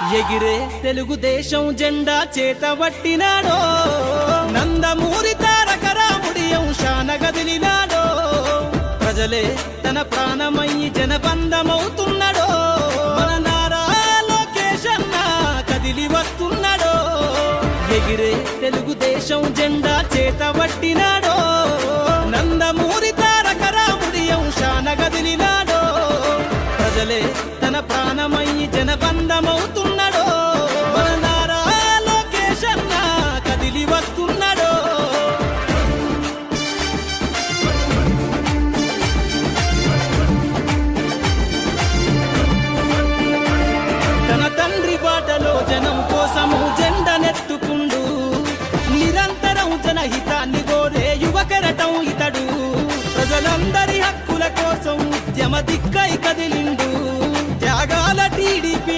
ఎగిరే తెలుగుదేశం జెండా చేతబట్టినాడో, నందమూరి తారక రాముడి అంశాన గదిలినాడో, ప్రజలే తన ప్రాణమయ్యి జనబంధమవుతున్నాడో, మన నారా లోకేష్ అన్న కదిలి వస్తున్నాడో. ఎగిరే తెలుగుదేశం జెండా చేతబట్టినాడో, నందమూరి తారక రాముడి అంశాన గదిలినాడో, ప్రజలే తన ప్రాణమయ్యి జనబంధమవుతున్నాడో, మన నారా లోకేష్ అన్న కదిలి వస్తున్నాడో. తన తండ్రి బాటలో జనం కోసము జెండనెత్తుకుండు, నిరంతరం జనహితాన్ని కోరే యువకరటం ఇతడు, ప్రజలందరి హక్కుల కోసం ఉద్యమ దిక్కై కదిలిండు, త్యాగాల టీడీపీ